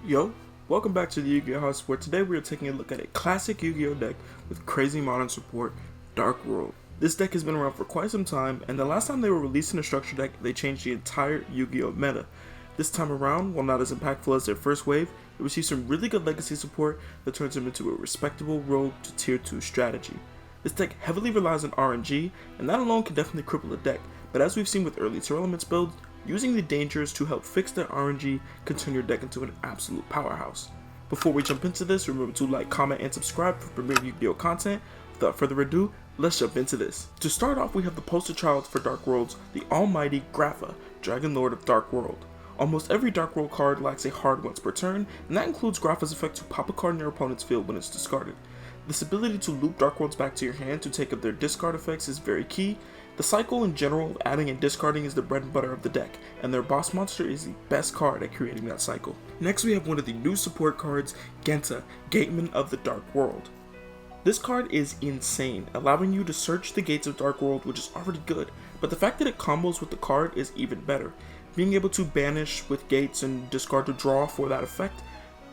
Yo, welcome back to the Yu-Gi-Oh! House, where today we are taking a look at a classic Yu-Gi-Oh! Deck with crazy modern support, Dark World. This deck has been around for quite some time, and the last time they were releasing a structure deck, they changed the entire Yu-Gi-Oh! Meta. This time around, while not as impactful as their first wave, it received some really good legacy support that turns them into a respectable rogue to tier 2 strategy. This deck heavily relies on RNG, and that alone can definitely cripple a deck, but as we've seen with early Tier Elements builds, using the dangers to help fix that RNG can turn your deck into an absolute powerhouse. Before we jump into this, remember to like, comment, and subscribe for premier Yu-Gi-Oh! Content. Without further ado, let's jump into this. To start off, we have the poster child for Dark Worlds, the almighty Grapha, Dragon Lord of Dark World. Almost every Dark World card lacks a hard once per turn, and that includes Grapha's effect to pop a card in your opponent's field when it's discarded. This ability to loop Dark Worlds back to your hand to take up their discard effects is very key. The cycle in general of adding and discarding is the bread and butter of the deck, and their boss monster is the best card at creating that cycle. Next we have one of the new support cards, Genta, Gateman of the Dark World. This card is insane, allowing you to search the gates of Dark World, which is already good, but the fact that it combos with the card is even better. Being able to banish with gates and discard to draw for that effect,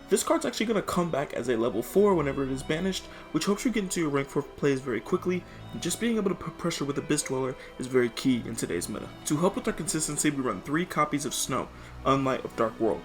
this card's actually going to come back as a level 4 whenever it is banished, which helps you get into your rank 4 plays very quickly, and just being able to put pressure with a Abyss Dweller is very key in today's meta. To help with our consistency, we run 3 copies of Snow, Unlight of Dark World.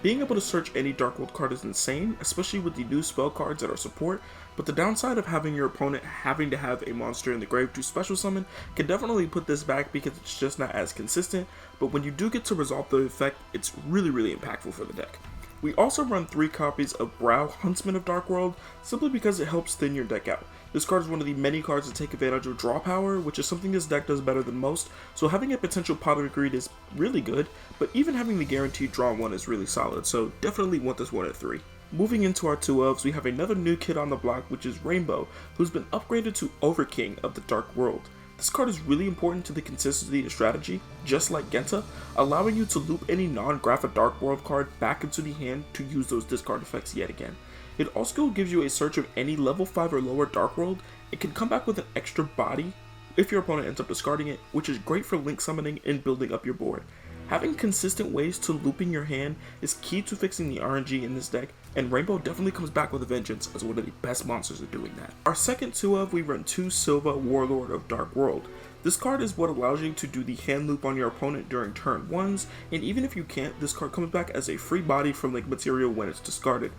Being able to search any Dark World card is insane, especially with the new spell cards that are support, but the downside of having your opponent having to have a monster in the grave to special summon can definitely put this back because it's just not as consistent, but when you do get to resolve the effect, it's really impactful for the deck. We also run 3 copies of Brow, Huntsman of Dark World, simply because it helps thin your deck out. This card is one of the many cards that take advantage of draw power, which is something this deck does better than most, so having a potential pot of greed is really good, but even having the guaranteed draw 1 is really solid, so definitely want this one at 3. Moving into our 2 ofs, we have another new kid on the block, which is Rainbow, who's been upgraded to Overking of the Dark World. This card is really important to the consistency of strategy, just like Genta, allowing you to loop any non-Grapha Dark World card back into the hand to use those discard effects yet again. It also gives you a search of any level 5 or lower Dark World. It can come back with an extra body if your opponent ends up discarding it, which is great for link summoning and building up your board. Having consistent ways to looping your hand is key to fixing the RNG in this deck, and Rainbow definitely comes back with a vengeance as one of the best monsters at doing that. Our second 2 of, we run 2 Silva, Warlord of Dark World. This card is what allows you to do the hand loop on your opponent during turn 1s, and even if you can't, this card comes back as a free body from link material when it's discarded.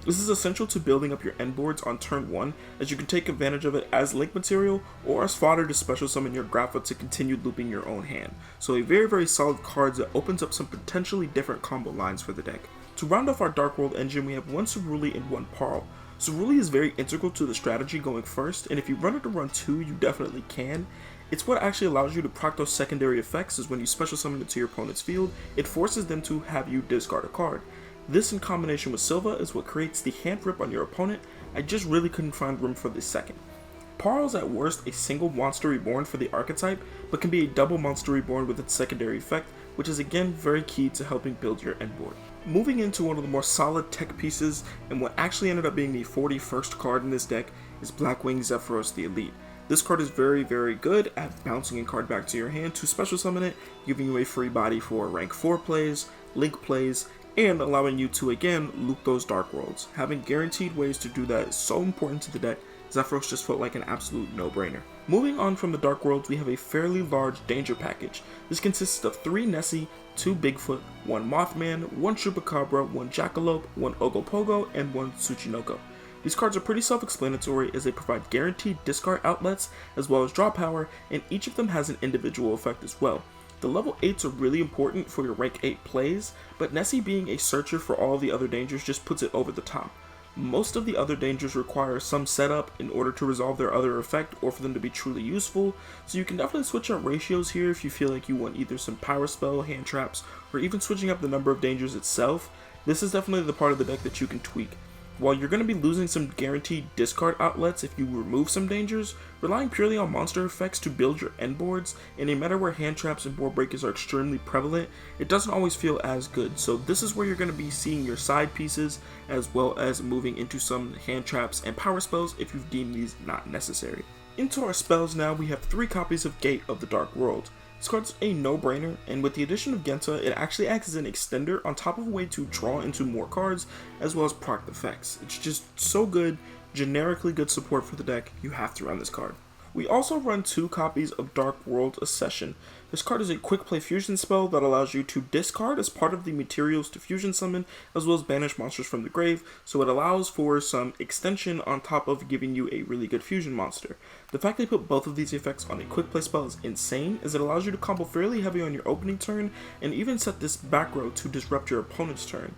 This is essential to building up your end boards on turn 1, as you can take advantage of it as link material or as fodder to special summon your Grapha to continue looping your own hand. So a very solid card that opens up some potentially different combo lines for the deck. To round off our Dark World engine, we have 1 Ceruli and 1 Parl. Ceruli is very integral to the strategy going first, and if you run it to run 2, you definitely can. It's what actually allows you to proc those secondary effects, is when you special summon it to your opponent's field, it forces them to have you discard a card. This in combination with Silva is what creates the hand rip on your opponent. I just really couldn't find room for the second. Parl is at worst a single monster reborn for the archetype, but can be a double monster reborn with its secondary effect, which is again very key to helping build your end board. Moving into one of the more solid tech pieces, and what actually ended up being the 41st card in this deck, is Blackwing Zephyros the Elite. This card is very good at bouncing a card back to your hand to special summon it, giving you a free body for rank 4 plays, link plays, and allowing you to again loop those Dark Worlds. Having guaranteed ways to do that is so important to the deck. Zephyros just felt like an absolute no-brainer. Moving on from the Dark Worlds, we have a fairly large danger package. This consists of 3 Nessie, 2 Bigfoot, 1 Mothman, 1 Chupacabra, 1 Jackalope, 1 Ogopogo, and 1 Tsuchinoko. These cards are pretty self-explanatory as they provide guaranteed discard outlets as well as draw power, and each of them has an individual effect as well. The level 8s are really important for your rank 8 plays, but Nessie being a searcher for all the other dangers just puts it over the top. Most of the other dangers require some setup in order to resolve their other effect or for them to be truly useful, so you can definitely switch out ratios here if you feel like you want either some power spell, hand traps, or even switching up the number of dangers itself. This is definitely the part of the deck that you can tweak. While you're going to be losing some guaranteed discard outlets if you remove some dangers, relying purely on monster effects to build your end boards, in a meta where hand traps and board breakers are extremely prevalent, it doesn't always feel as good. So this is where you're going to be seeing your side pieces, as well as moving into some hand traps and power spells if you've deemed these not necessary. Into our spells now, we have 3 copies of Gate of the Dark World. This card's a no-brainer, and with the addition of Genta, it actually acts as an extender on top of a way to draw into more cards, as well as proc effects. It's just so good, generically good support for the deck, you have to run this card. We also run 2 copies of Dark World Accession. This card is a quick play fusion spell that allows you to discard as part of the materials to fusion summon, as well as banish monsters from the grave, so it allows for some extension on top of giving you a really good fusion monster. The fact they put both of these effects on a quick play spell is insane, as it allows you to combo fairly heavy on your opening turn, and even set this back row to disrupt your opponent's turn.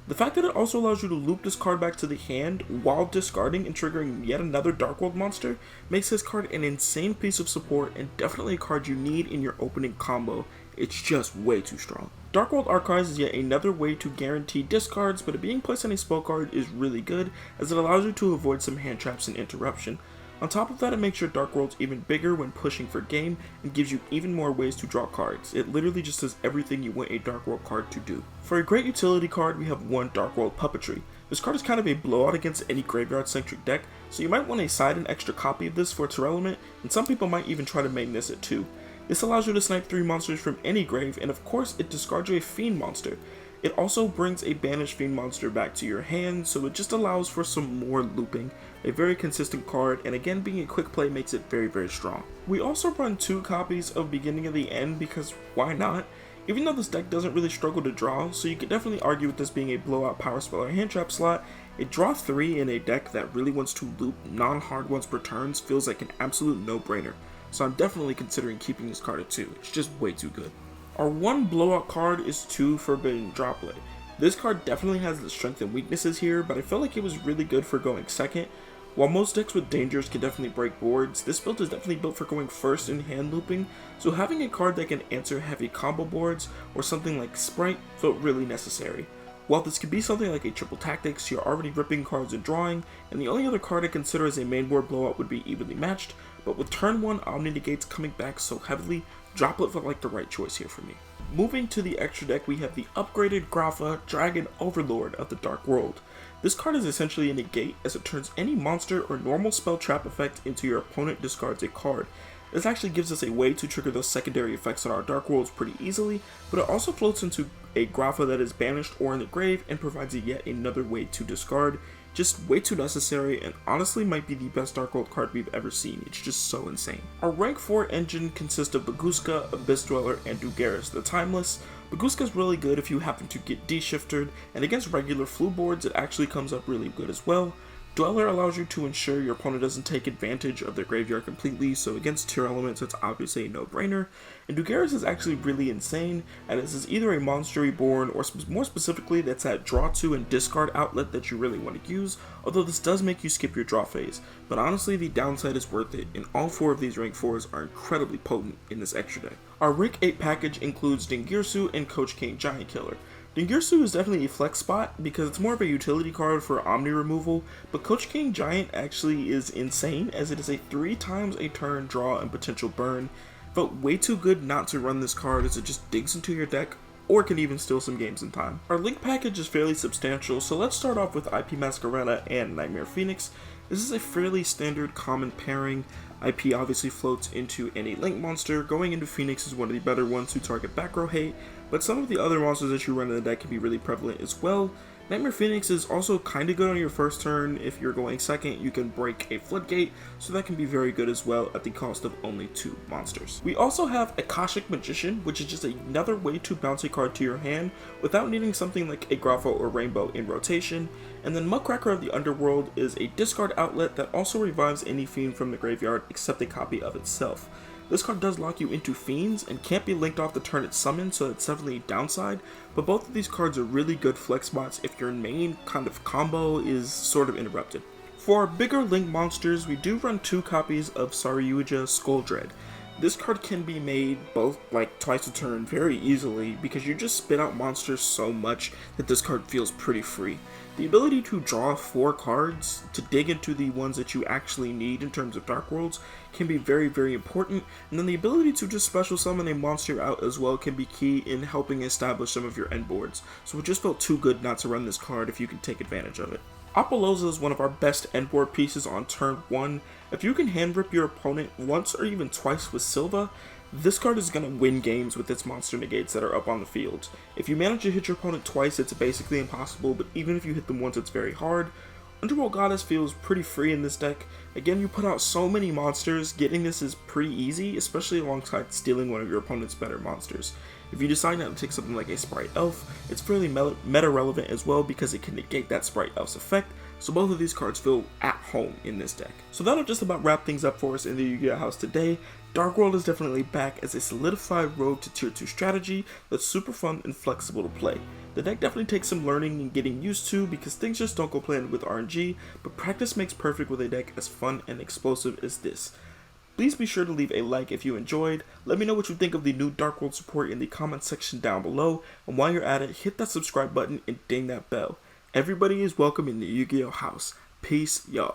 The fact that it also allows you to loop this card back to the hand while discarding and triggering yet another Dark World monster makes this card an insane piece of support and definitely a card you need in your opening combo. It's just way too strong. Dark World Archives is yet another way to guarantee discards, but it being placed on a spell card is really good as it allows you to avoid some hand traps and interruption. On top of that, it makes your Dark Worlds even bigger when pushing for game and gives you even more ways to draw cards. It literally just does everything you want a Dark World card to do. For a great utility card, we have 1 Dark World Puppetry. This card is kind of a blowout against any graveyard-centric deck, so you might want to side an extra copy of this for its element, and some people might even try to main this it too. This allows you to snipe 3 monsters from any grave, and of course it discards you a Fiend monster. It also brings a banished Fiend monster back to your hand, so it just allows for some more looping. A very consistent card, and again being a quick play makes it very strong. We also run 2 copies of Beginning of the End because why not? Even though this deck doesn't really struggle to draw, so you could definitely argue with this being a blowout power spell or hand trap slot, a draw 3 in a deck that really wants to loop non-hard ones per turns feels like an absolute no-brainer. So I'm definitely considering keeping this card at 2, it's just way too good. Our 1 blowout card is 2 Forbidden Droplet. This card definitely has the strength and weaknesses here, but I felt like it was really good for going second. While most decks with dangers can definitely break boards, this build is definitely built for going first in hand looping, so having a card that can answer heavy combo boards or something like Sprite felt really necessary. While this could be something like a triple tactics, you're already ripping cards and drawing, and the only other card I consider as a main board blowout would be Evenly Matched, but with turn 1 Omni Negates coming back so heavily, Droplet felt like the right choice here for me. Moving to the extra deck, we have the upgraded Grafa Dragon Overlord of the Dark World. This card is essentially a negate as it turns any monster or normal spell trap effect into your opponent discards a card. This actually gives us a way to trigger those secondary effects on our Dark Worlds pretty easily, but it also floats into a Grafa that is banished or in the grave and provides yet another way to discard. Just way too necessary, and honestly might be the best Dark World card we've ever seen. It's just so insane. Our rank 4 engine consists of Baguska, Abyss Dweller, and Dugaris the Timeless. Baguska is really good if you happen to get de-shifted, and against regular flu boards it actually comes up really good as well. Dweller allows you to ensure your opponent doesn't take advantage of their graveyard completely, so against tier elements it's obviously a no-brainer. And Dugaris is actually really insane, and this is either a monster reborn or more specifically that's that draw 2 and discard outlet that you really want to use, although this does make you skip your draw phase. But honestly the downside is worth it, and all 4 of these rank 4s are incredibly potent in this extra deck. Our rank 8 package includes Dingirsu and Coach King Giant Killer. Dingirsu is definitely a flex spot because it's more of a utility card for Omni removal, but Coach King Giant actually is insane as it is a 3 times a turn draw and potential burn. Felt way too good not to run this card as it just digs into your deck or can even steal some games in time. Our link package is fairly substantial, so let's start off with IP Masquerada and Nightmare Phoenix. This is a fairly standard common pairing. IP obviously floats into any link monster. Going into Phoenix is one of the better ones to target back row hate, but some of the other monsters that you run in the deck can be really prevalent as well. Nightmare Phoenix is also kind of good on your first turn. If you're going second, you can break a Floodgate, so that can be very good as well at the cost of only 2 monsters. We also have Akashic Magician, which is just another way to bounce a card to your hand without needing something like a Grapho or Rainbow in rotation. And then Muckracker of the Underworld is a discard outlet that also revives any fiend from the graveyard except a copy of itself. This card does lock you into fiends and can't be linked off the turn it's summoned, so that's definitely a downside, but both of these cards are really good flex spots if your main kind of combo is sort of interrupted. For our bigger link monsters, we do run 2 copies of Saryuja Skulldread. This card can be made both like twice a turn very easily because you just spit out monsters so much that this card feels pretty free. The ability to draw 4 cards to dig into the ones that you actually need in terms of Dark Worlds can be very important, and then the ability to just special summon a monster out as well can be key in helping establish some of your end boards, so it just felt too good not to run this card if you can take advantage of it. Apollousa is one of our best end board pieces on turn 1. If you can hand rip your opponent once or even twice with Silva, This card is going to win games with its monster negates that are up on the field. If you manage to hit your opponent twice, it's basically impossible, but even if you hit them once, it's very hard. Underworld Goddess feels pretty free in this deck. Again, you put out so many monsters, getting this is pretty easy, especially alongside stealing one of your opponent's better monsters. If you decide not to take something like a Sprite Elf, it's fairly meta relevant as well because it can negate that Sprite Elf's effect, so both of these cards feel at home in this deck. So that'll just about wrap things up for us in the Yu-Gi-Oh! House today. Dark World is definitely back as a solidified road to tier 2 strategy that's super fun and flexible to play. The deck definitely takes some learning and getting used to because things just don't go planned with RNG, but practice makes perfect with a deck as fun and explosive as this. Please be sure to leave a like if you enjoyed, let me know what you think of the new Dark World support in the comment section down below, and while you're at it, hit that subscribe button and ding that bell. Everybody is welcome in the Yu-Gi-Oh! House. Peace, y'all.